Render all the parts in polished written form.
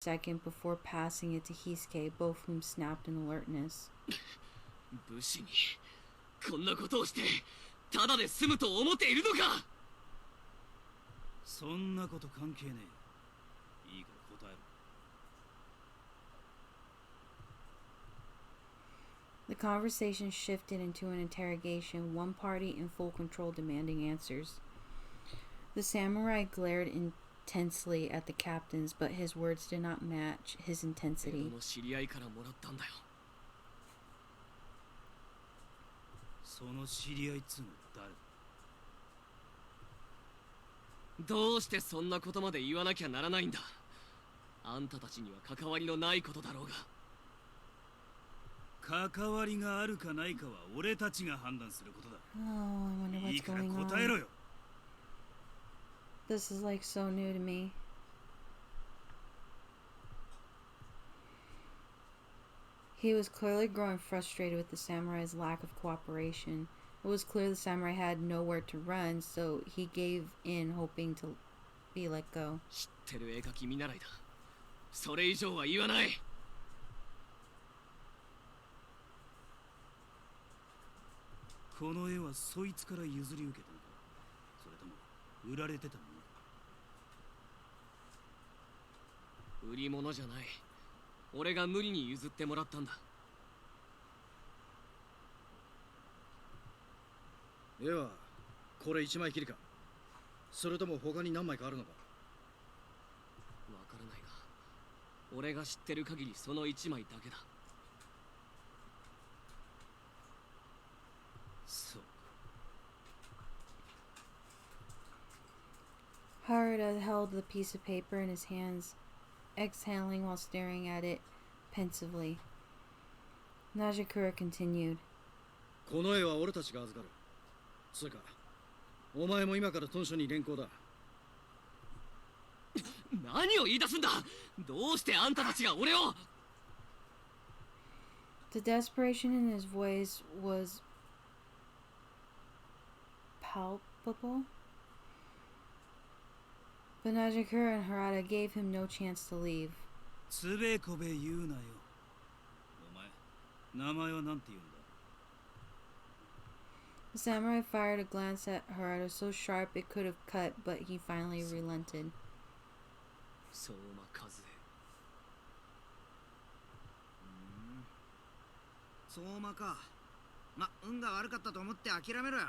second before passing it to Hisuke, both of whom snapped in alertness. 武士にこんなことをしてただで済むと思っているのか。そんなこと関係ねえ。いいから答えろ。 The conversation shifted into an interrogation, one party in full control demanding answers. The samurai glared intensely at the captains, but his words did not match his intensity. 知り合いからもらったんだよ。その知り合いっつうの誰？どうしてそんなことまで言わなきゃならないんだ。あんたたちには関わりのないことだろうが。関わりがあるかないかは俺たちが判断することだ。Oh, I wonder いい what's から going 答えろ on. よ。 This is like so new to me. He was clearly growing frustrated with the samurai's lack of cooperation. It was clear the samurai had nowhere to run, so he gave in, hoping to be let go. 知ってる絵描き見習いだ。それ以上は言わない。この絵はそいつから譲り受けたのか、それとも売られてたのか。売り物じゃない。俺が無理に譲ってもらったんだ。絵はこれ1枚きりか、それとも他に何枚かあるのか。わからないが、俺が知ってる限りその1枚だけだ。そう。 Haruta held the piece of paper in his hands, exhaling while staring at it pensively. Najakura continued. この絵は俺たちが預かる。つうか、お前も今からトンショに連行だ。何を言い出すんだ。どうしてあんたたちが俺を。 The desperation in his voice was palpable, but Najakura and Harada gave him no chance to leave. つべこべ言うなよ。お前、名前はなんて言うんだ？ The samurai fired a glance at Harada so sharp it could have cut, but he finally relented. 相馬和恵。相馬か。ま、運が悪かったと思って諦めろよ。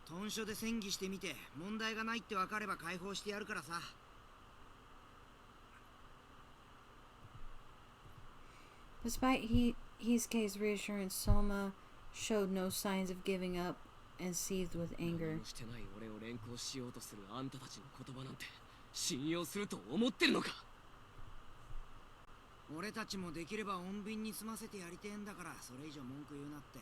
豚書で戦議してみて問題がないって分かれば解放してやるからさ。Despite Hisuke's reassurance, Soma showed no signs of giving up and seethed with anger. 何もしてない俺を連行しようとするあんたたちの言葉なんて信用すると思ってるのか。俺たちもできれば穏便に済ませてやりてえんだから、それ以上文句言うなって。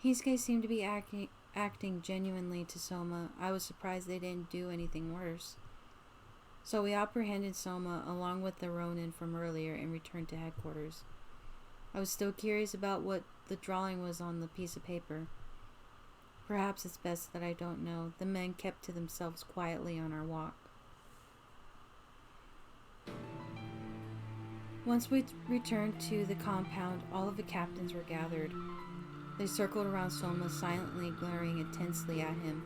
Hisuke seemed to be acting genuinely to Soma. I was surprised they didn't do anything worse. So we apprehended Soma along with the Ronin from earlier and returned to headquarters. I was still curious about what the drawing was on the piece of paper. Perhaps it's best that I don't know. The men kept to themselves quietly on our walk. Once we returned to the compound, all of the captains were gathered. They circled around Soma, silently glaring intensely at him.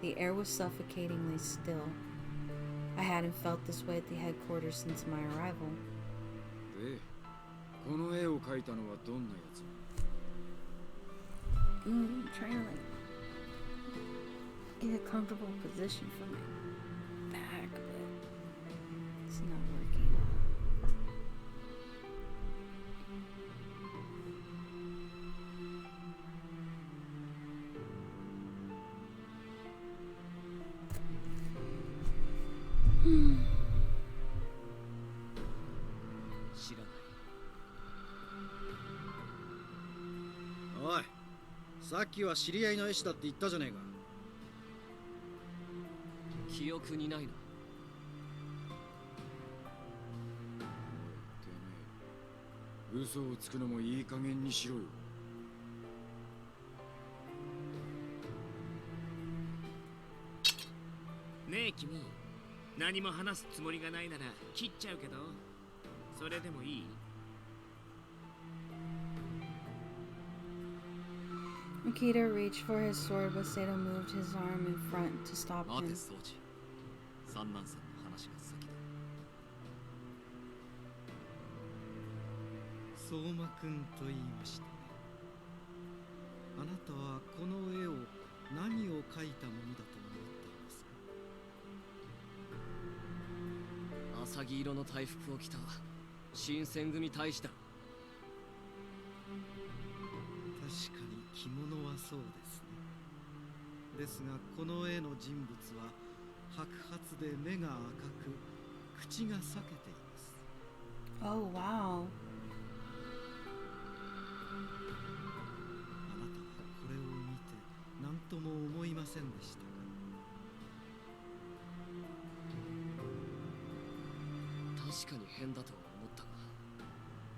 The air was suffocatingly still. I hadn't felt this way at the headquarters since my arrival. で、この絵を描いたのはどんなやつ？ Trying to like get a comfortable position for my back, but it's not working. Hmm. 知らない。おい、さっきは知り合いの絵師だって言ったじゃねえか。記憶にないの。てめえ、嘘をつくのもいい加減にしろよ。ねえ君、何も話すつもりがないなら切っちゃうけど、それでもいい？ Akita reached for his sword, but Sato moved his arm in front to stop 待て him. 装置、三男さんの話が先だ。相馬くんと言いましたね。あなたはこの絵を何を描いたものだと思っていますか？浅黄色の大服を着た新選組大使だ。確かに着物はそうですね。ですがこの絵の人物は白髪で目が赤く口が裂けています。 Oh, wow. あなたはこれを見て何とも思いませんでしたか？確かに変だとは思ったが、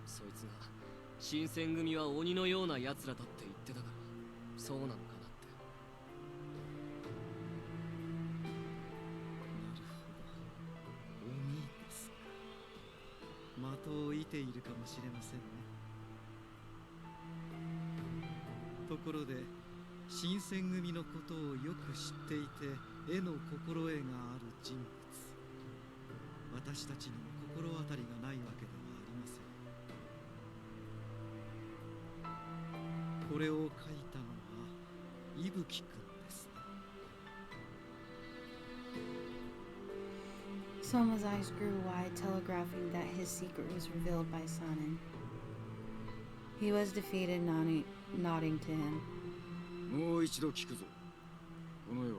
そいつが新選組は鬼のような奴らだって言ってたから、そうなのかなって。なるほど、鬼ですか。的を射ているかもしれませんね。ところで新選組のことをよく知っていて絵の心得がある人物、私たちにも心当たりがないわけではありません。これを描いたのは伊吹くんですね。 Soma's eyes grew wide, telegraphing that his secret was revealed by Sanin. He was defeated, nodding to him. もう一度聞くぞ。この絵は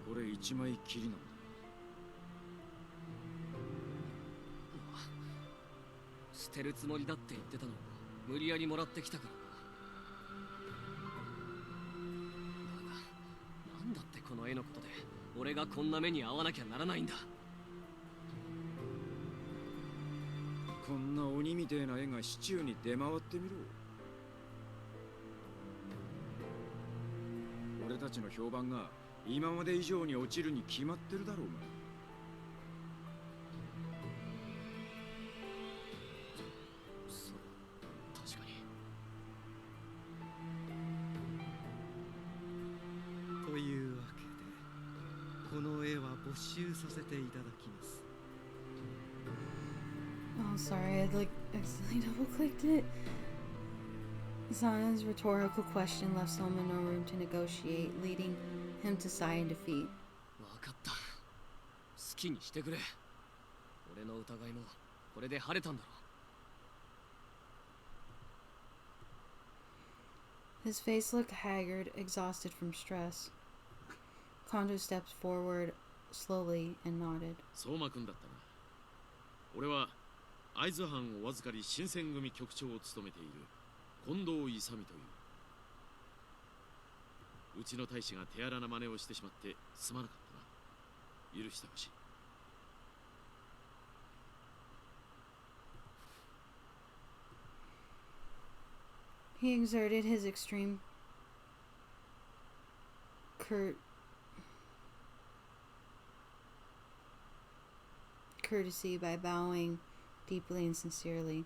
これ一枚きりなんだ。捨てるつもりだって言ってたのを無理やりもらってきたからな。だが、なんだってこの絵のことで俺がこんな目に遭わなきゃならないんだ。こんな鬼みてえな絵が市中に出回ってみろ。俺たちの評判が今まで以上に落ちるに決まってるだろうが。そう、確かに。というわけでこの絵は没収させていただきます。 Oh, sorry, I accidentally double clicked it. Sanan's rhetorical question left Soma no room to negotiate, leading him to sigh in defeat. わかった。好きにしてくれ。俺の疑いもこれで晴れたんだろう。 His face looked haggard, exhausted from stress. Kondo stepped forward slowly and nodded. 相馬君だったな。俺は会津藩お預かり新選組局長を務めている近藤勇という。うちの大使が手荒な真似をしてしまってすまなかったな。許してほしい。He exerted his extreme courtesy by bowing deeply and sincerely.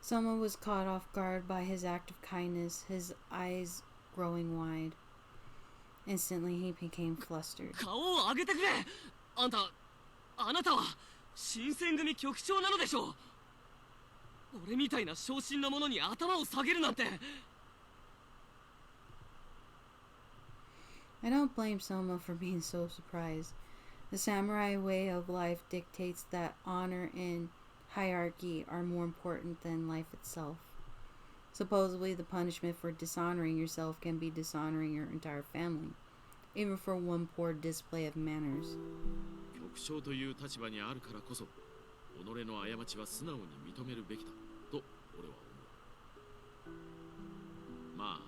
Soma was caught off guard by his act of kindness, his eyes growing wide. Instantly he became flustered. 顔を上げてくれ。あなたは新選組局長なのでしょう。俺みたいな小心な者に頭を下げるなんて。 I don't blame Soma for being so surprised. The samurai way of life dictates that honor and hierarchy are more important than life itself. Supposedly, the punishment for dishonoring yourself can be dishonoring your entire family, even for one poor display of manners. 局長という立場にあるからこそ、己の過ちは素直に認めるべきだと俺は思う。まあ、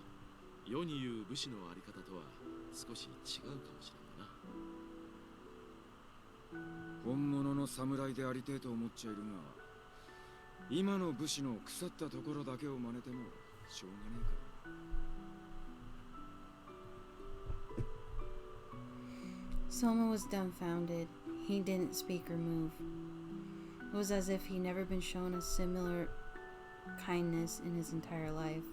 世に言う武士のあり方とは少し違うかもしれんがな。本物の侍でありてえと思っちゃいるが、今の武士の腐ったところだけを真似てもしょうがねえから。Soma was dumbfounded. He didn't speak or move. It was as if he'd never been shown a similar kindness in his entire life.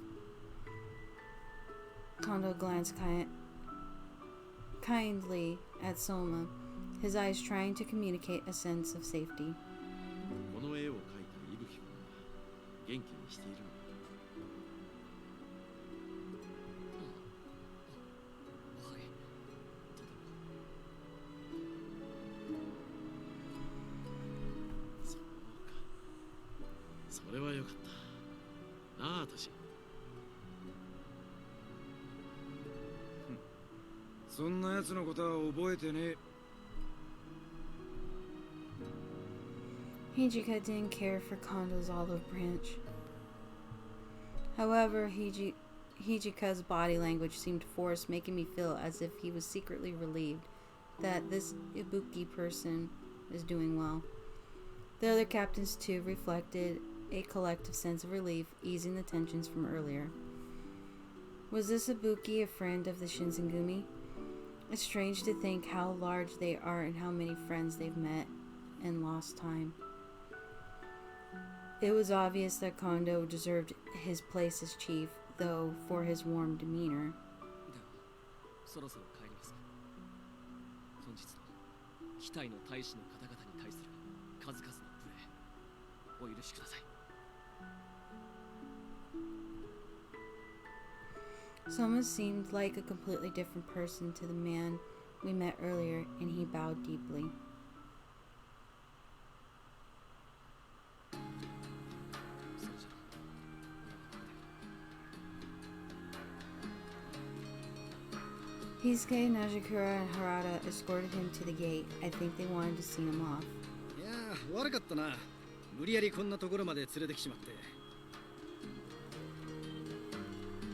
Kondo glanced kindly at Soma, his eyes trying to communicate a sense of safety. この絵を描いた伊吹君は元気にしているのか。はい。そうか。それはよかった。なあ、トシ。そんな奴のことは覚えてねえ。 Hijika didn't care for Kondo's olive branch. However, Hijika's body language seemed forced, making me feel as if he was secretly relieved that this Ibuki person is doing well. The other captains too reflected a collective sense of relief, easing the tensions from earlier. Was this Ibuki a friend of the Shinsengumi? It's strange to think how large they are and how many friends they've met and lost time. It was obvious that Kondo deserved his place as chief, though for his warm demeanor. では、そろそろ帰ります。本日の機体の大使の方々に対する数々の無礼、お許しください。Soma seemed like a completely different person to the man we met earlier, and he bowed deeply. Hisuke, Najikura, and Harada escorted him to the gate. I think they wanted to see him off. いやー、悪かったな。無理やりこんなところまで連れてきちまって。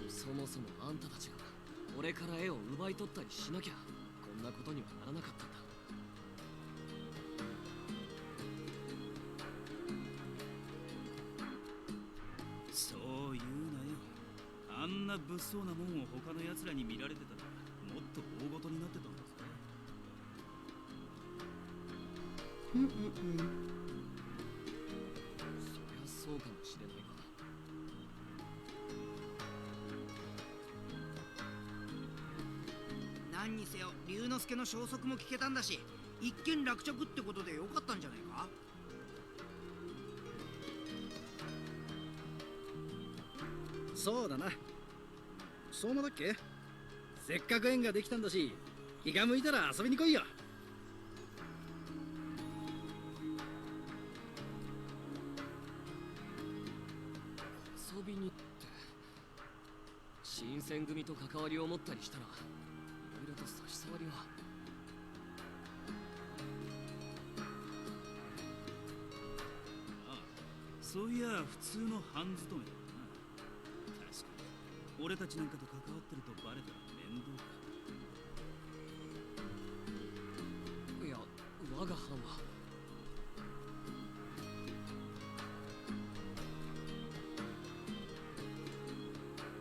そもそもあんたたちが俺から絵を奪い取ったりしなきゃこんなことにはならなかったんだ。そう言うなよ。あんな物騒なもんを他の奴らに見られてたらもっと大事になってたんだぜ。そりゃそうかもしれないが。何にせよ龍之介の消息も聞けたんだし、一件落着ってことでよかったんじゃないか。そうだな。相馬だっけ？せっかく縁ができたんだし、気が向いたら遊びに来いよ。遊びにって新選組と関わりを持ったりしたらいろいろと差し障りは。ああ、そういや普通の半勤めだな。確かに俺たちなんかと関わってるとバレたら面倒か。いや、我が班は。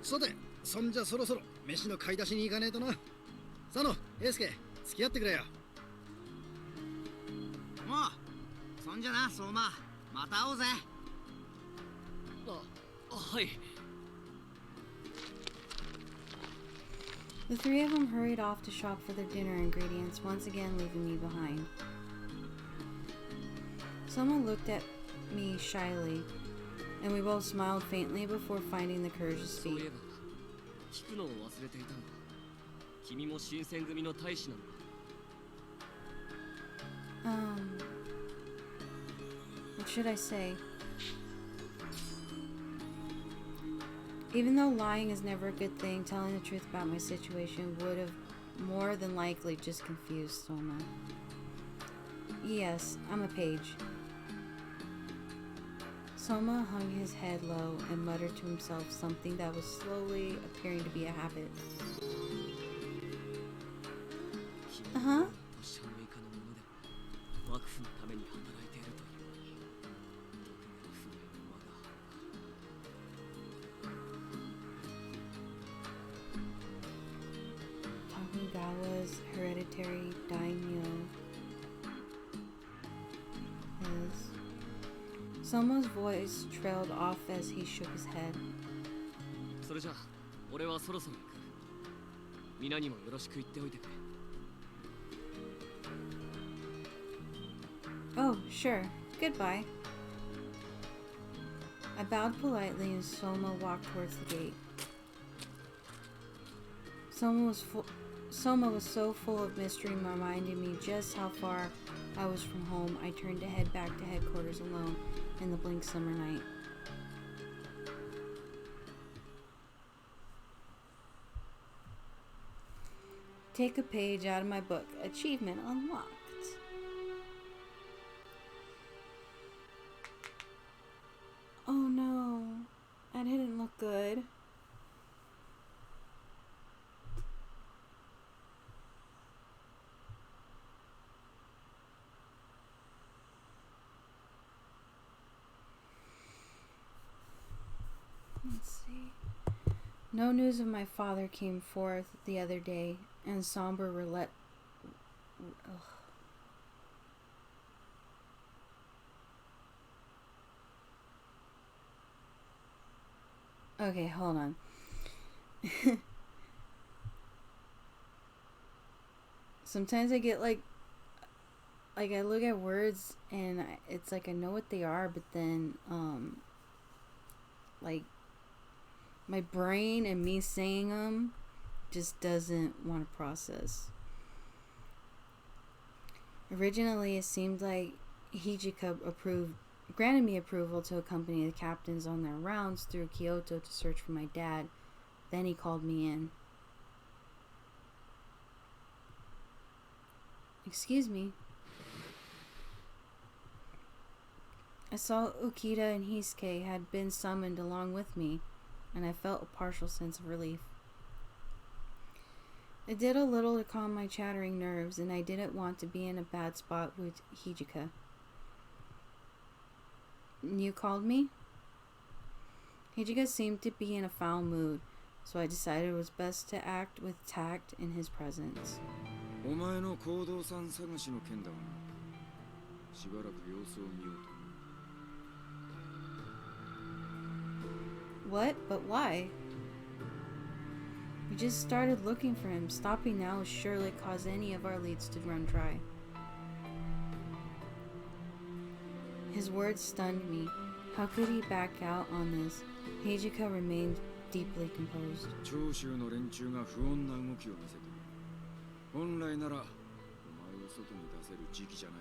さて、そんじゃそろそろ飯の買い出しに行かねえとな。佐野、英介、付き合ってくれよ。もうそんじゃな相馬、また会おうぜ。はい。The three of them hurried off to shop for their dinner ingredients, once again leaving me behind. Someone looked at me shyly, and we both smiled faintly before finding the courage to そうい speak. えば聞くのを忘れていたんだ。君も新選組の大使なのか。What should I say? Even though lying is never a good thing, telling the truth about my situation would have more than likely just confused Soma. Yes, I'm a page. Soma hung his head low and muttered to himself something that was slowly appearing to be a habit. 君 Uh-huh. は年の以下の者でも幕府のために働いているというのに特命不明の我がTokugawa's hereditary dying Soma's voice trailed off as he shook his head. それじゃあ俺はそろそろ行く。皆にもよろしく言っておいてくれ。 Oh, sure. Goodbye. I bowed politely and Soma walked towards the gate. Soma was so full of mystery, reminding me just how far I was from home. I turned to head back to headquarters alone in the bleak summer night. Take a page out of my book. Achievement unlocked. Oh no, that didn't look good. Let's see. No news of my father came forth the other day, and somber roulette. Ugh. Okay, hold on. Sometimes I get like I look at words and it's like I know what they are, but then like my brain and me saying them just doesn't want to process. Originally, it seemed like Hijika granted me approval to accompany the captains on their rounds through Kyoto to search for my dad. Then he called me in. Excuse me. I saw Ukita and Hisuke had been summoned along with me, and I felt a partial sense of relief. It did a little to calm my chattering nerves, and I didn't want to be in a bad spot with Hijika. You called me? Hijika seemed to be in a foul mood, so I decided it was best to act with tact in his presence. お前の行動さん探しの件だがな。しばらく様子を見ようと。What? But why? We just started looking for him. Stopping now would surely cause any of our leads to run dry. His words stunned me. How could he back out on this? Hijika remained deeply composed. 長州の連中が不穏な動きを見せている。本来ならお前を外に出せる時期じゃない。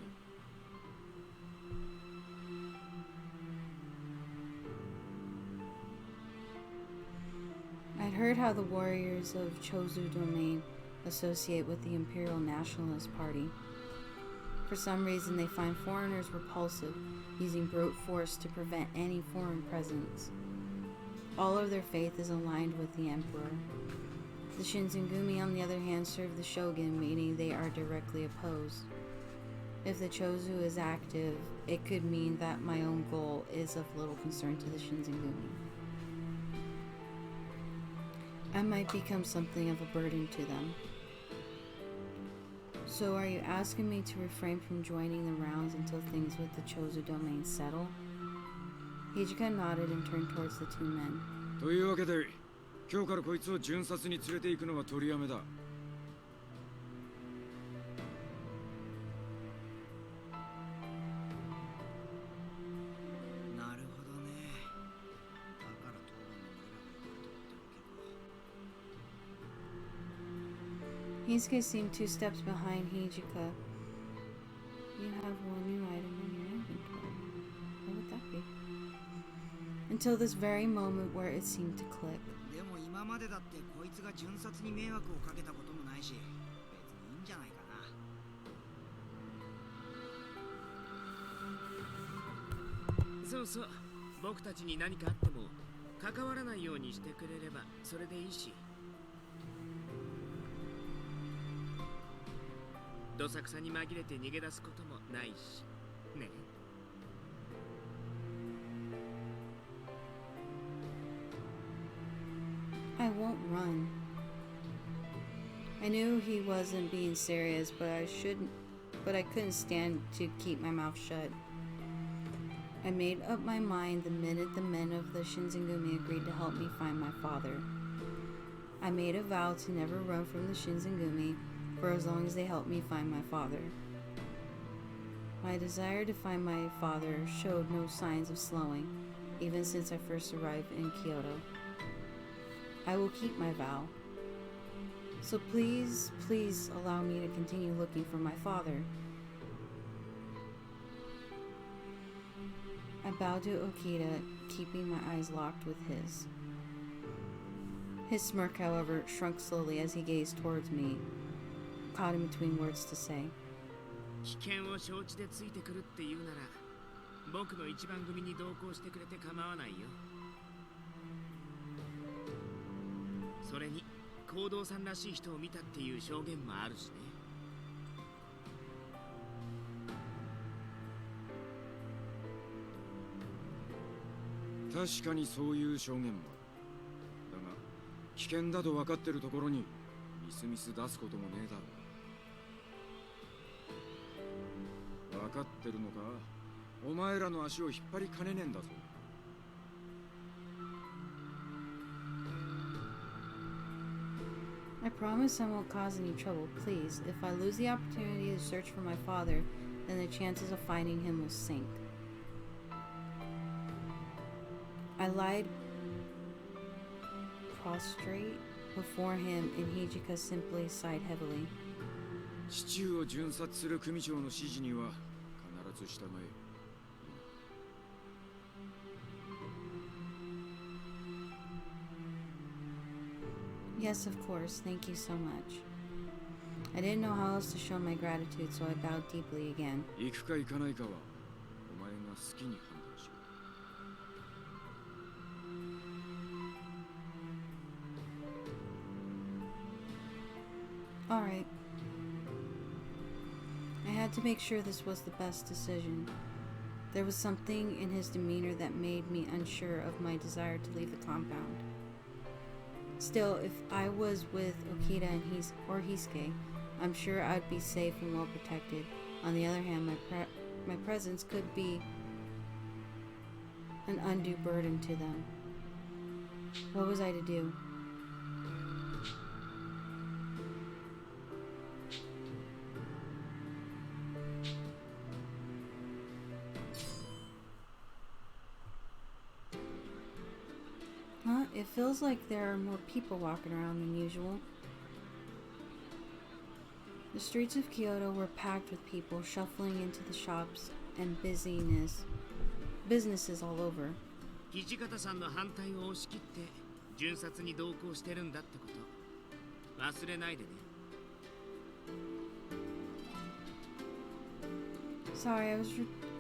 I'd heard how the warriors of Chozu Domain associate with the Imperial Nationalist Party. For some reason, they find foreigners repulsive, using brute force to prevent any foreign presence. All of their faith is aligned with the Emperor. The Shinzengumi, on the other hand, serve the Shogun, meaning they are directly opposed. If the Chozu is active, it could mean that my own goal is of little concern to the Shinzengumi. I might become something of a burden to them. So are you asking me to refrain from joining the rounds until things with the Chozu domain settle? Hijika nodded and turned towards the two men. というわけで、今日からこいつを巡察に連れて行くのが取りやめだ。なるほどね。だから当番の俺らが言われたってわけか。 Hisuke seemed 2 steps behind Hijika. You have one new item in your inventory. What would that be? Until this very moment where it seemed to click. でも今までだってこいつが巡察に迷惑をかけたこともないし、別にいいんじゃないかな。そうそう、僕たちに何かあっても関わらないようにしてくれればそれでいいし。どさくさに紛れて逃げ出すこともないしね。I won't run. I knew he wasn't being serious, but I couldn't stand to keep my mouth shut. I made up my mind the minute the men of the Shinzengumi agreed to help me find my father. I made a vow to never run from the Shinzengumi for as long as they helped me find my father. My desire to find my father showed no signs of slowing, even since I first arrived in Kyoto. I will keep my vow. So please, please allow me to continue looking for my father. I bowed to Okita, keeping my eyes locked with his. His smirk, however, shrunk slowly as he gazed towards me, caught in between words to say. 危険を承知でついてくるって言うなら、僕の一番組に同行してくれて構わないよ。それに、行動さんらしい人を見たっていう証言もあるしね。確かにそういう証言もある。だが危険だと分かってるところにみすみす出すこともねえだろう。分かってるのか？お前らの足を引っ張りかねねえんだぞ。I promise I won't cause any trouble, please. If I lose the opportunity to search for my father, then the chances of finding him will sink. I lied prostrate before him, and Hijika simply sighed heavily. 市中を巡察する組長の指示には必ず従え。Yes, of course. Thank you so much. I didn't know how else to show my gratitude, so I bowed deeply again. 行くか行かないかはお前が好きに判断しろ。Alright. I had to make sure this was the best decision. There was something in his demeanor that made me unsure of my desire to leave the compound. Still, if I was with Okita and Hisuke, I'm sure I'd be safe and well protected. On the other hand, my presence could be an undue burden to them. What was I to do? Huh? It feels like there are more people walking around than usual. The streets of Kyoto were packed with people shuffling into the shops and businesses all over. 土方さんの反対を押し切って巡察に同行してるんだってこと忘れないでね。Sorry,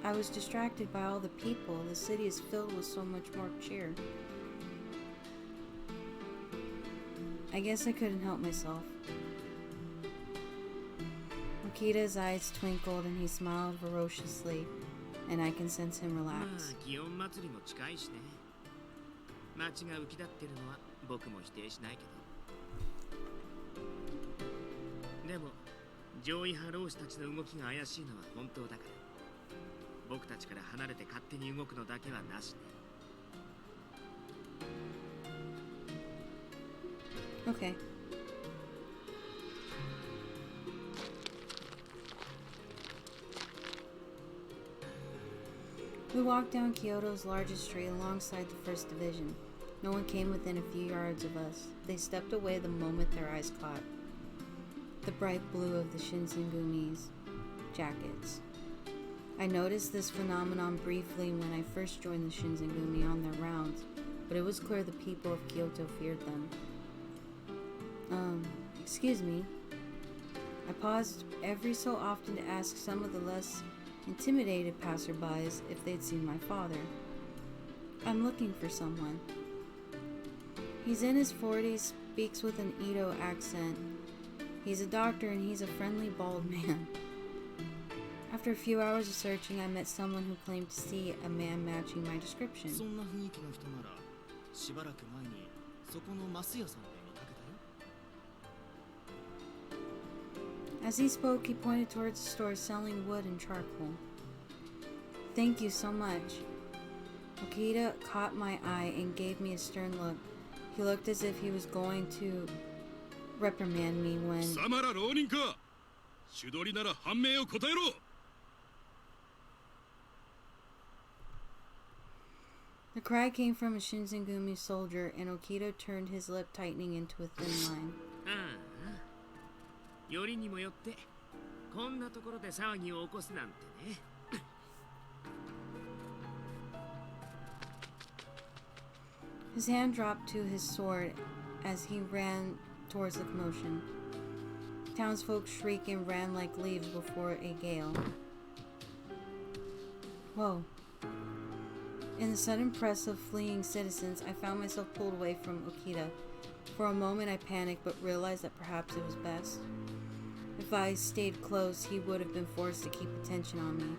I was distracted by all the people. The city is filled with so much more cheer. I guess I couldn't help myself. Okita's eyes twinkled and he smiled ferociously, and I can sense him まあ relax. 祇園祭りも近いしね。街が浮き立ってるのは僕も否定しないけど。でも上位派浪士たちの動きが怪しいのは本当だから。僕たちから離れて勝手に動くのだけはなしね。Okay. We walked down Kyoto's largest street alongside the 1st Division. No one came within a few yards of us. They stepped away the moment their eyes caught the bright blue of the Shinsengumi's jackets. I noticed this phenomenon briefly when I first joined the Shinsengumi on their rounds, but it was clear the people of Kyoto feared them. Excuse me. I paused every so often to ask some of the less intimidated passerbys if they'd seen my father. I'm looking for someone. He's in his 40s, speaks with an Edo accent. He's a doctor and he's a friendly bald man. After a few hours of searching, I met someone who claimed to see a man matching my description. そんな雰囲気の人ならしばらく前にそこのマス屋さんで見かけたよ。 As he spoke, he pointed towards the store selling wood and charcoal. Thank you so much. Okita caught my eye and gave me a stern look. He looked as if he was going to reprimand me when... 貴様ら浪人か。手取りなら判明を答えろ。 The cry came from a Shinsengumi soldier, and Okita turned his lip, tightening into a thin line. よりにもよってこんなところで騒ぎを起こすなんてね。His hand dropped to his sword as he ran towards the commotion. Townsfolk shrieked and ran like leaves before a gale. Whoa. In the sudden press of fleeing citizens, I found myself pulled away from Okita. For a moment I panicked, but realized that perhaps it was best. If I stayed close, he would have been forced to keep attention on me.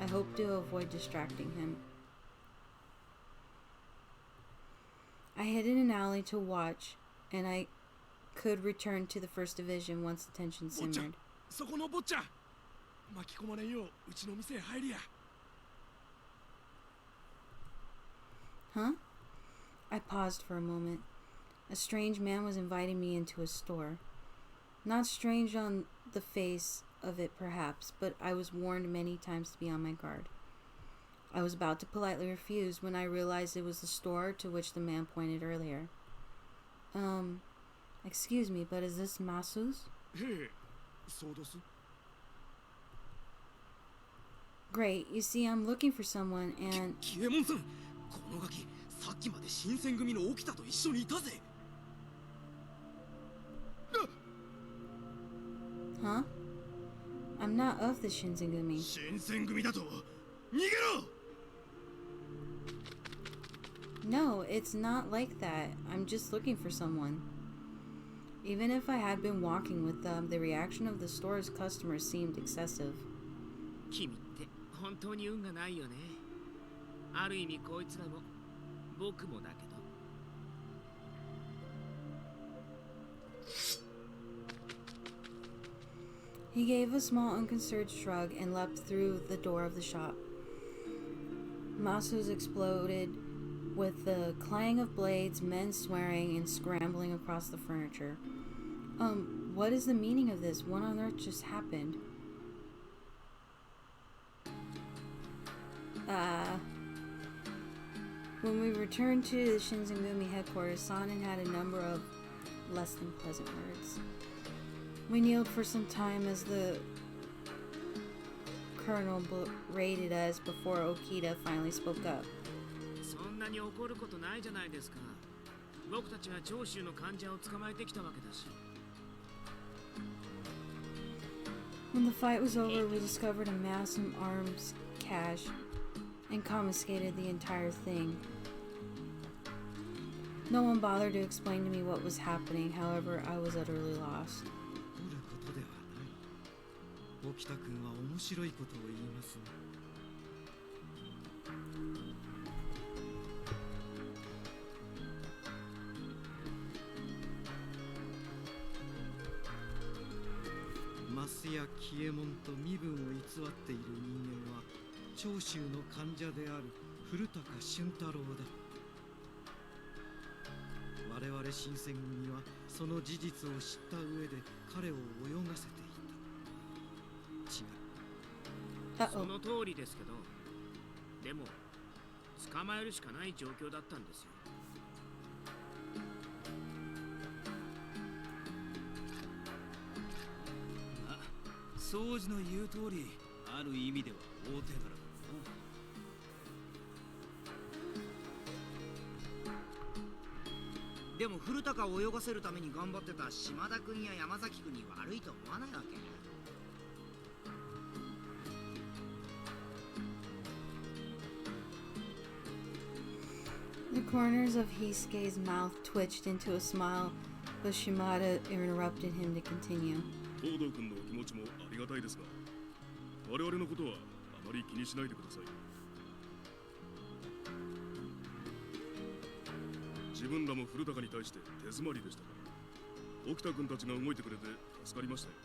I hoped to avoid distracting him. I hid in an alley to watch, and I could return to the First Division once the tension simmered. そこの坊ちゃん。巻き込まれんよううちの店へ入りや。 Huh? I paused for a moment. A strange man was inviting me into his store. Not strange on the face of it, perhaps, but I was warned many times to be on my guard. I was about to politely refuse when I realized it was the store to which the man pointed earlier. Excuse me, but is this Masu's? へえ、そうどす。 Great, you see, I'm looking for someone and... キエモンさん、このガキ、さっきまで新選組の沖田と一緒にいたぜ。 Huh? I'm not of the Shinsengumi. 新選組だと逃げろ。 No, it's not like that. I'm just looking for someone. Even if I had been walking with them, the reaction of the store's customers seemed excessive. 君って本当に運がないよね。ある意味こいつらも僕もだけど。 He gave a small unconcerned shrug and leapt through the door of the shop. Masu's exploded with the clang of blades, men swearing and scrambling across the furniture. What is the meaning of this? What on earth just happened? When we returned to the Shinsengumi headquarters, Sanin had a number of less than pleasant words. We kneeled for some time as the colonel berated us before Okita finally spoke up. そんなに怒ることないじゃないですか。僕たちは長州の患者を捕まえてきたわけだし。 When the fight was over, we discovered a massive arms cache and confiscated the entire thing. No one bothered to explain to me what was happening, however, I was utterly lost. 怒ることではない。沖田君は面白いことを言いますね。マスやキエモンと身分を偽っている人間は長州の患者である古高俊太郎だ。我々新選組はその事実を知った上で彼を泳がせていた。違う。その通りですけど、でも捕まえるしかない状況だったんですよ。掃除の言う通り、ある意味では大手柄だな。でも古高を泳がせるために頑張ってた島田君や山崎君に悪いと思わないわけ。 The corners of Hisuke's mouth twitched into a smile, but Shimada interrupted him to continue. 東堂君のお気持ちもありがたいですが、我々のことはあまり気にしないでください。自分らも古高に対して手詰まりでしたから、沖田君たちが動いてくれて助かりましたよ。